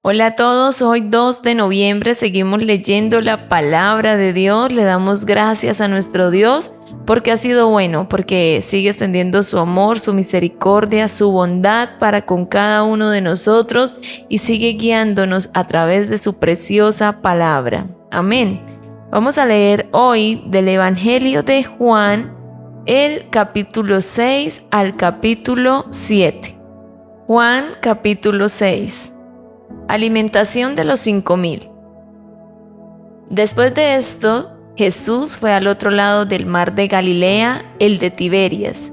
Hola a todos, hoy 2 de noviembre seguimos leyendo la palabra de Dios, le damos gracias a nuestro Dios porque ha sido bueno, porque sigue extendiendo su amor, su misericordia, su bondad para con cada uno de nosotros y sigue guiándonos a través de su preciosa palabra. Amén. Vamos a leer hoy del Evangelio de Juan, el capítulo 6 al capítulo 7. Juan capítulo 6. Alimentación de los 5,000. Después de esto, Jesús fue al otro lado del mar de Galilea, el de Tiberias,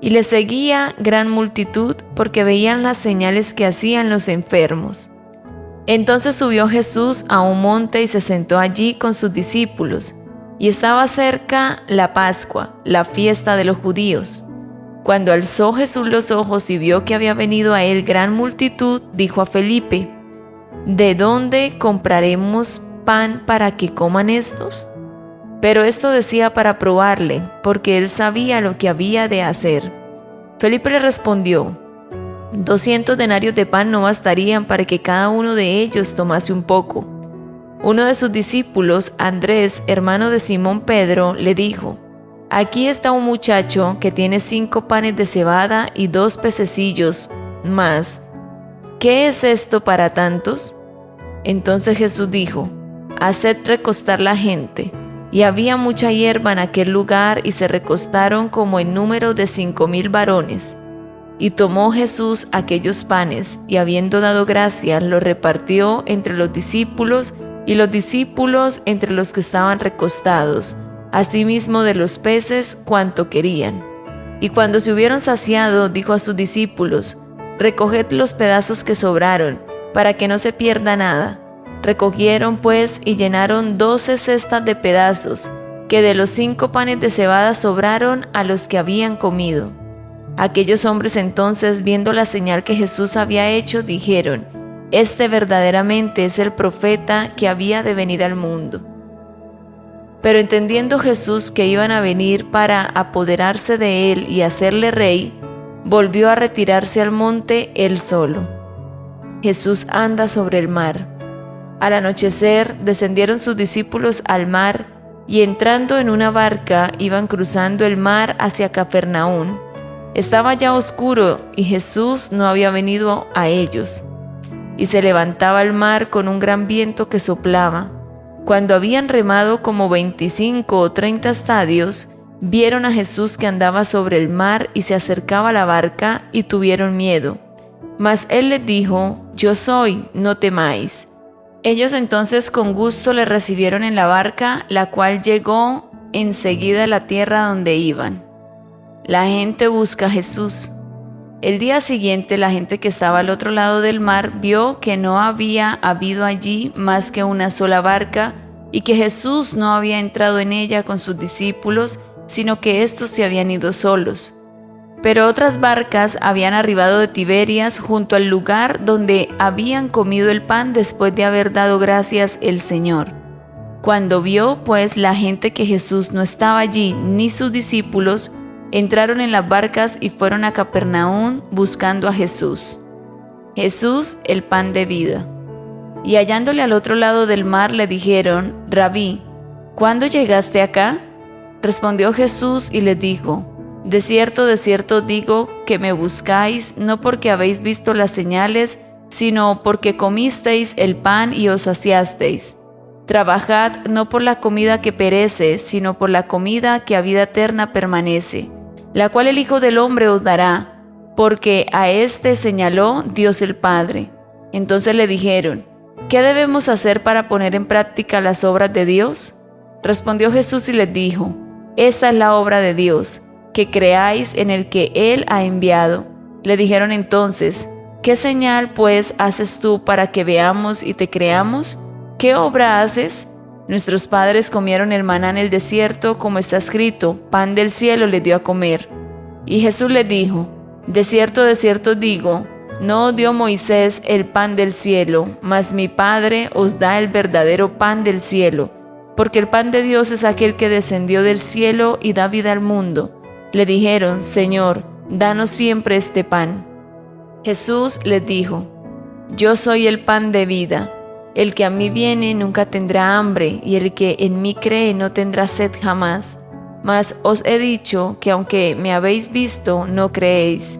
y le seguía gran multitud porque veían las señales que hacían los enfermos. Entonces subió Jesús a un monte y se sentó allí con sus discípulos, y estaba cerca la Pascua, la fiesta de los judíos. Cuando alzó Jesús los ojos y vio que había venido a él gran multitud, dijo a Felipe: ¿De dónde compraremos pan para que coman estos? Pero esto decía para probarle, porque él sabía lo que había de hacer. Felipe le respondió: 200 denarios de pan no bastarían para que cada uno de ellos tomase un poco. Uno de sus discípulos, Andrés, hermano de Simón Pedro, le dijo: Aquí está un muchacho que tiene 5 panes de cebada y 2 pececillos más. ¿Qué es esto para tantos? Entonces Jesús dijo: Haced recostar la gente. Y había mucha hierba en aquel lugar, y se recostaron como en número de 5,000 varones. Y tomó Jesús aquellos panes, y habiendo dado gracias, los repartió entre los discípulos, y los discípulos entre los que estaban recostados, asimismo de los peces cuanto querían. Y cuando se hubieron saciado, dijo a sus discípulos: Recoged los pedazos que sobraron, para que no se pierda nada. Recogieron pues y llenaron 12 cestas de pedazos, que de los 5 panes de cebada sobraron a los que habían comido. Aquellos hombres entonces, viendo la señal que Jesús había hecho, dijeron: Este verdaderamente es el profeta que había de venir al mundo. Pero entendiendo Jesús que iban a venir para apoderarse de él y hacerle rey, volvió a retirarse al monte él solo. Jesús anda sobre el mar. Al anochecer descendieron sus discípulos al mar y entrando en una barca iban cruzando el mar hacia Capernaum. Estaba ya oscuro y Jesús no había venido a ellos. Y se levantaba el mar con un gran viento que soplaba. Cuando habían remado como 25 o 30 estadios, vieron a Jesús que andaba sobre el mar y se acercaba a la barca y tuvieron miedo. Mas él les dijo: Yo soy, no temáis. Ellos entonces con gusto le recibieron en la barca, la cual llegó enseguida a la tierra donde iban. La gente busca a Jesús. El día siguiente la gente que estaba al otro lado del mar vio que no había habido allí más que una sola barca y que Jesús no había entrado en ella con sus discípulos, sino que éstos se habían ido solos. Pero otras barcas habían arribado de Tiberias junto al lugar donde habían comido el pan después de haber dado gracias el Señor. Cuando vio pues la gente que Jesús no estaba allí ni sus discípulos, entraron en las barcas y fueron a Capernaum buscando a Jesús. Jesús, el pan de vida. Y hallándole al otro lado del mar le dijeron: Rabí, ¿cuándo llegaste acá? Respondió Jesús y les dijo: de cierto digo que me buscáis, no porque habéis visto las señales, sino porque comisteis el pan y os saciasteis. Trabajad no por la comida que perece, sino por la comida que a vida eterna permanece, la cual el Hijo del Hombre os dará, porque a éste señaló Dios el Padre. Entonces le dijeron: ¿Qué debemos hacer para poner en práctica las obras de Dios? Respondió Jesús y les dijo: Esta es la obra de Dios, que creáis en el que Él ha enviado. Le dijeron entonces: ¿Qué señal pues haces tú para que veamos y te creamos? ¿Qué obra haces? Nuestros padres comieron el maná en el desierto, como está escrito: pan del cielo les dio a comer. Y Jesús les dijo: de cierto digo, no os dio Moisés el pan del cielo, mas mi Padre os da el verdadero pan del cielo, porque el pan de Dios es aquel que descendió del cielo y da vida al mundo. Le dijeron: Señor, danos siempre este pan. Jesús les dijo: Yo soy el pan de vida. El que a mí viene nunca tendrá hambre, y el que en mí cree no tendrá sed jamás. Mas os he dicho que aunque me habéis visto, no creéis.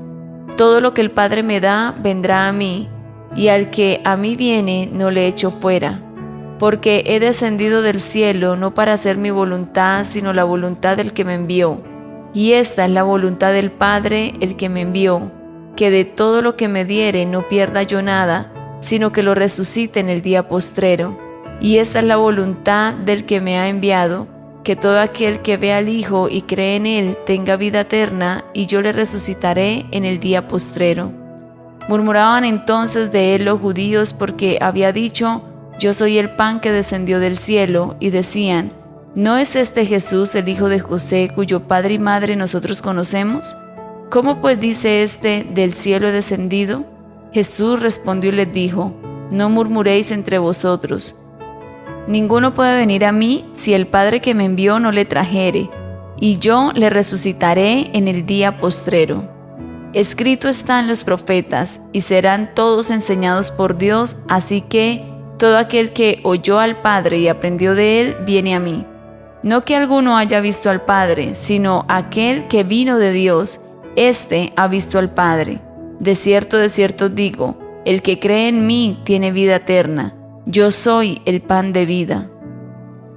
Todo lo que el Padre me da, vendrá a mí, y al que a mí viene, no le echo fuera. Porque he descendido del cielo no para hacer mi voluntad, sino la voluntad del que me envió. Y esta es la voluntad del Padre, el que me envió, que de todo lo que me diere no pierda yo nada, sino que lo resucite en el día postrero. Y esta es la voluntad del que me ha enviado, que todo aquel que ve al Hijo y cree en Él tenga vida eterna, y yo le resucitaré en el día postrero. Murmuraban entonces de él los judíos porque había dicho: yo soy el pan que descendió del cielo, y decían: ¿no es este Jesús el hijo de José, cuyo padre y madre nosotros conocemos? ¿Cómo pues dice este: del cielo he descendido? Jesús respondió y les dijo: no murmuréis entre vosotros. Ninguno puede venir a mí si el Padre que me envió no le trajere, y yo le resucitaré en el día postrero. Escrito está en los profetas, y serán todos enseñados por Dios, así que todo aquel que oyó al Padre y aprendió de él, viene a mí. No que alguno haya visto al Padre, sino aquel que vino de Dios, éste ha visto al Padre. De cierto os digo, el que cree en mí tiene vida eterna. Yo soy el pan de vida.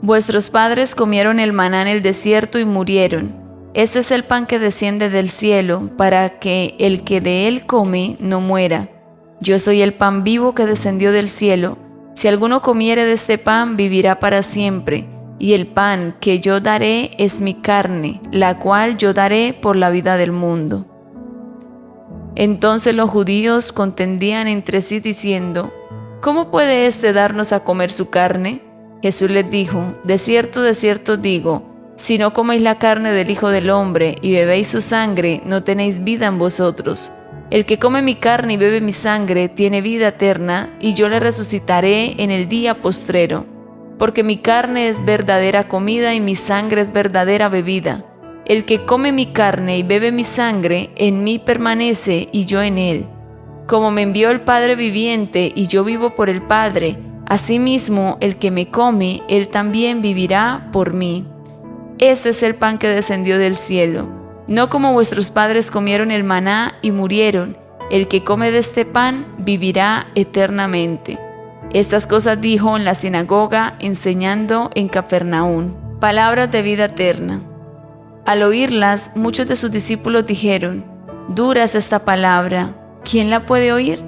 Vuestros padres comieron el maná en el desierto y murieron. Este es el pan que desciende del cielo, para que el que de él come no muera. Yo soy el pan vivo que descendió del cielo. Si alguno comiere de este pan, vivirá para siempre. Y el pan que yo daré es mi carne, la cual yo daré por la vida del mundo. Entonces los judíos contendían entre sí diciendo: ¿cómo puede éste darnos a comer su carne? Jesús les dijo: de cierto os digo, si no coméis la carne del Hijo del Hombre y bebéis su sangre, no tenéis vida en vosotros. El que come mi carne y bebe mi sangre tiene vida eterna, y yo le resucitaré en el día postrero. Porque mi carne es verdadera comida y mi sangre es verdadera bebida. El que come mi carne y bebe mi sangre, en mí permanece y yo en él. Como me envió el Padre viviente y yo vivo por el Padre, asimismo el que me come, él también vivirá por mí. Este es el pan que descendió del cielo. No como vuestros padres comieron el maná y murieron. El que come de este pan vivirá eternamente. Estas cosas dijo en la sinagoga, enseñando en Capernaum. Palabras de vida eterna. Al oírlas, muchos de sus discípulos dijeron: dura es esta palabra, ¿quién la puede oír?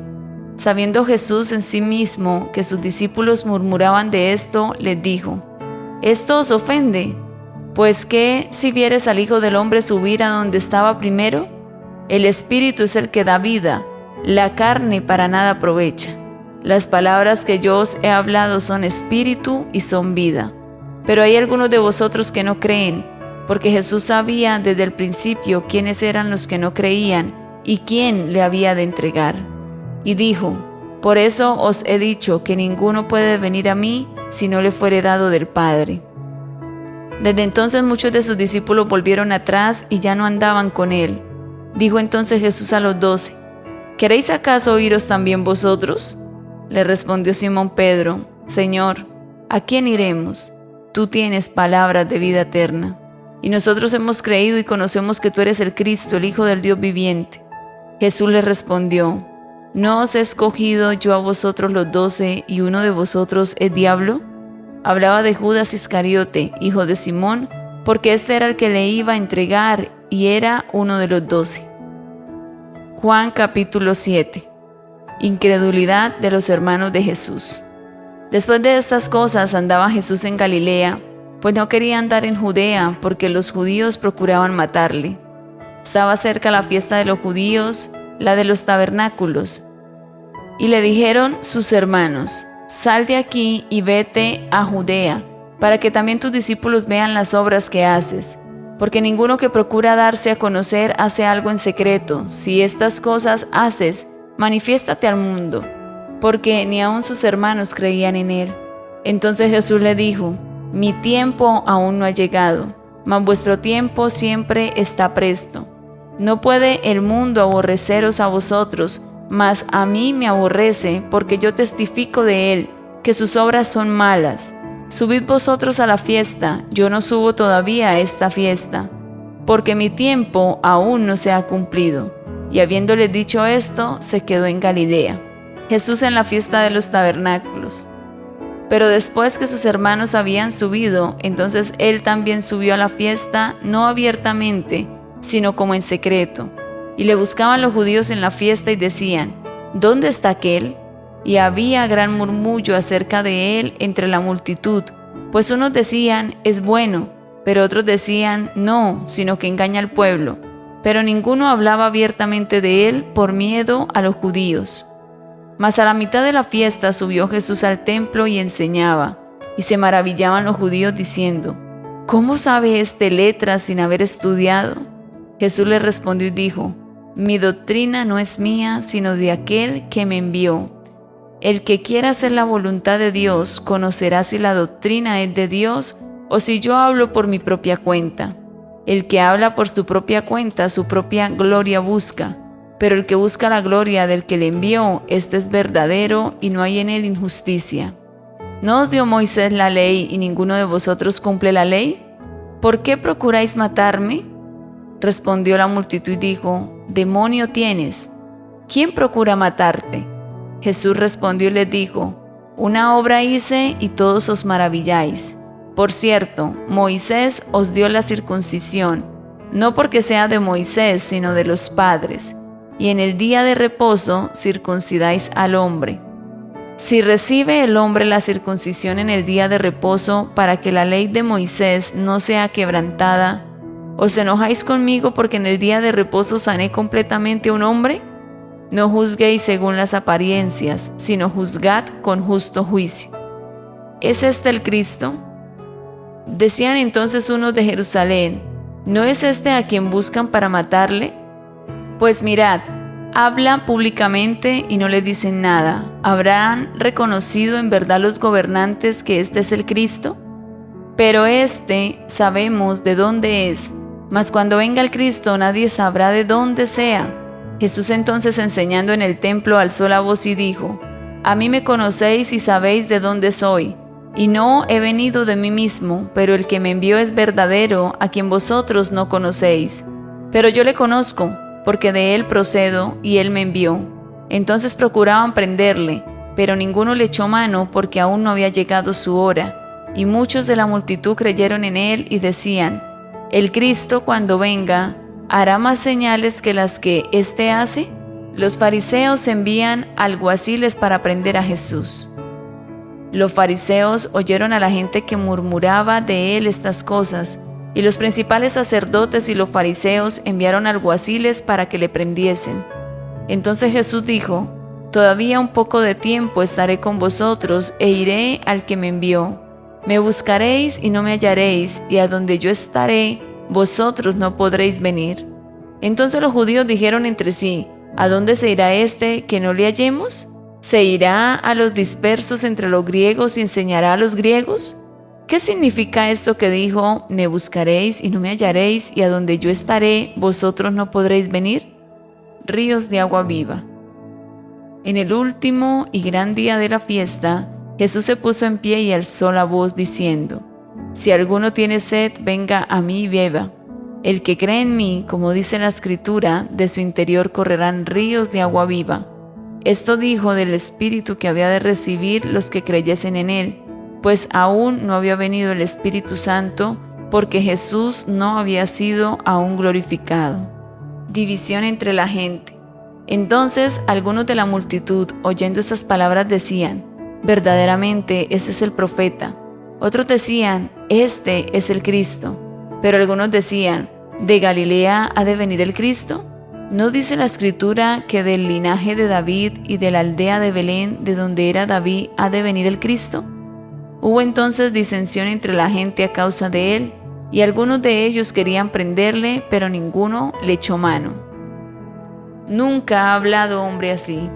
Sabiendo Jesús en sí mismo que sus discípulos murmuraban de esto, les dijo: ¿esto os ofende? Pues ¿qué si vieres al Hijo del Hombre subir a donde estaba primero? El Espíritu es el que da vida, la carne para nada aprovecha. Las palabras que yo os he hablado son espíritu y son vida. Pero hay algunos de vosotros que no creen, porque Jesús sabía desde el principio quiénes eran los que no creían y quién le había de entregar. Y dijo: por eso os he dicho que ninguno puede venir a mí si no le fuere dado del Padre. Desde entonces muchos de sus discípulos volvieron atrás y ya no andaban con él. Dijo entonces Jesús a los 12: ¿queréis acaso iros también vosotros? Le respondió Simón Pedro: Señor, ¿a quién iremos? Tú tienes palabras de vida eterna. Y nosotros hemos creído y conocemos que tú eres el Cristo, el Hijo del Dios viviente. Jesús le respondió: ¿no os he escogido yo a vosotros los 12 y uno de vosotros es diablo? Hablaba de Judas Iscariote, hijo de Simón, porque este era el que le iba a entregar y era uno de los 12. Juan capítulo 7. Incredulidad de los hermanos de Jesús. Después de estas cosas andaba Jesús en Galilea, pues no quería andar en Judea, porque los judíos procuraban matarle. Estaba cerca la fiesta de los judíos, la de los tabernáculos. Y le dijeron sus hermanos: sal de aquí y vete a Judea, para que también tus discípulos vean las obras que haces. Porque ninguno que procura darse a conocer hace algo en secreto. Si estas cosas haces, manifiéstate al mundo. Porque ni aun sus hermanos creían en él. Entonces Jesús le dijo: mi tiempo aún no ha llegado, mas vuestro tiempo siempre está presto. No puede el mundo aborreceros a vosotros, mas a mí me aborrece, porque yo testifico de él, que sus obras son malas. Subid vosotros a la fiesta, yo no subo todavía a esta fiesta, porque mi tiempo aún no se ha cumplido. Y habiéndole dicho esto, se quedó en Galilea. Jesús en la fiesta de los tabernáculos. Pero después que sus hermanos habían subido, entonces él también subió a la fiesta, no abiertamente, sino como en secreto. Y le buscaban los judíos en la fiesta y decían: ¿Dónde está aquel? Y había gran murmullo acerca de él entre la multitud, pues unos decían: es bueno, pero otros decían: no, sino que engaña al pueblo. Pero ninguno hablaba abiertamente de él por miedo a los judíos. Mas a la mitad de la fiesta subió Jesús al templo y enseñaba, y se maravillaban los judíos diciendo: ¿cómo sabe este letras sin haber estudiado? Jesús les respondió y dijo: mi doctrina no es mía, sino de aquel que me envió. El que quiera hacer la voluntad de Dios conocerá si la doctrina es de Dios o si yo hablo por mi propia cuenta. El que habla por su propia cuenta, su propia gloria busca, pero el que busca la gloria del que le envió, este es verdadero y no hay en él injusticia. ¿No os dio Moisés la ley y ninguno de vosotros cumple la ley? ¿Por qué procuráis matarme? Respondió la multitud y dijo: demonio tienes, ¿quién procura matarte? Jesús respondió y les dijo: una obra hice y todos os maravilláis. Por cierto, Moisés os dio la circuncisión, no porque sea de Moisés, sino de los padres, y en el día de reposo circuncidáis al hombre. Si recibe el hombre la circuncisión en el día de reposo para que la ley de Moisés no sea quebrantada, ¿os enojáis conmigo porque en el día de reposo sané completamente a un hombre? No juzguéis según las apariencias, sino juzgad con justo juicio. ¿Es este el Cristo? Decían entonces unos de Jerusalén: ¿no es este a quien buscan para matarle? Pues mirad, habla públicamente y no le dicen nada. ¿Habrán reconocido en verdad los gobernantes que este es el Cristo? Pero este sabemos de dónde es, mas cuando venga el Cristo nadie sabrá de dónde sea. Jesús entonces, enseñando en el templo, alzó la voz y dijo: a mí me conocéis y sabéis de dónde soy, y no he venido de mí mismo, pero el que me envió es verdadero, a quien vosotros no conocéis. Pero yo le conozco, porque de él procedo, y él me envió. Entonces procuraban prenderle, pero ninguno le echó mano, porque aún no había llegado su hora. Y muchos de la multitud creyeron en él y decían: el Cristo, cuando venga, ¿hará más señales que las que éste hace? Los fariseos envían alguaciles para prender a Jesús. Los fariseos oyeron a la gente que murmuraba de él estas cosas, y los principales sacerdotes y los fariseos enviaron alguaciles para que le prendiesen. Entonces Jesús dijo: todavía un poco de tiempo estaré con vosotros e iré al que me envió. Me buscaréis y no me hallaréis, y a donde yo estaré, vosotros no podréis venir. Entonces los judíos dijeron entre sí: ¿a dónde se irá este que no le hallemos? ¿Se irá a los dispersos entre los griegos y enseñará a los griegos? ¿Qué significa esto que dijo: me buscaréis y no me hallaréis, y a donde yo estaré, vosotros no podréis venir? Ríos de agua viva. En el último y gran día de la fiesta, Jesús se puso en pie y alzó la voz diciendo: si alguno tiene sed, venga a mí y beba. El que cree en mí, como dice la Escritura, de su interior correrán ríos de agua viva. Esto dijo del Espíritu que había de recibir los que creyesen en él, pues aún no había venido el Espíritu Santo, porque Jesús no había sido aún glorificado. División entre la gente. Entonces algunos de la multitud, oyendo estas palabras, decían: verdaderamente este es el profeta. Otros decían: este es el Cristo. Pero algunos decían: ¿de Galilea ha de venir el Cristo? ¿No dice la Escritura que del linaje de David y de la aldea de Belén, de donde era David, ha de venir el Cristo? Hubo entonces disensión entre la gente a causa de él, y algunos de ellos querían prenderle, pero ninguno le echó mano. Nunca ha hablado hombre así.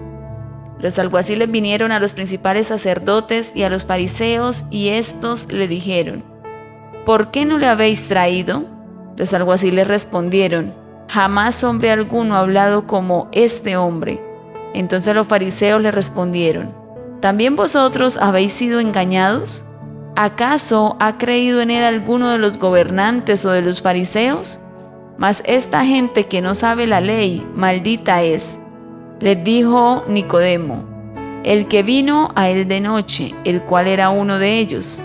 Los alguaciles vinieron a los principales sacerdotes y a los fariseos, y éstos le dijeron: ¿por qué no le habéis traído? Los alguaciles respondieron: jamás hombre alguno ha hablado como este hombre. Entonces los fariseos le respondieron: ¿también vosotros habéis sido engañados? ¿Acaso ha creído en él alguno de los gobernantes o de los fariseos? Mas esta gente que no sabe la ley, maldita es. Les dijo Nicodemo, el que vino a él de noche, el cual era uno de ellos: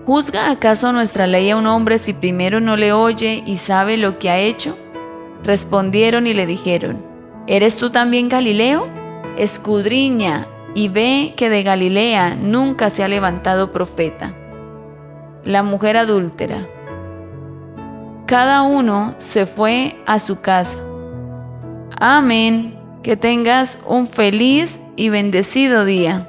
¿juzga acaso nuestra ley a un hombre si primero no le oye y sabe lo que ha hecho? Respondieron y le dijeron: ¿eres tú también Galileo? Escudriña y ve que de Galilea nunca se ha levantado profeta. La mujer adúltera. Cada uno se fue a su casa. Amén. Que tengas un feliz y bendecido día.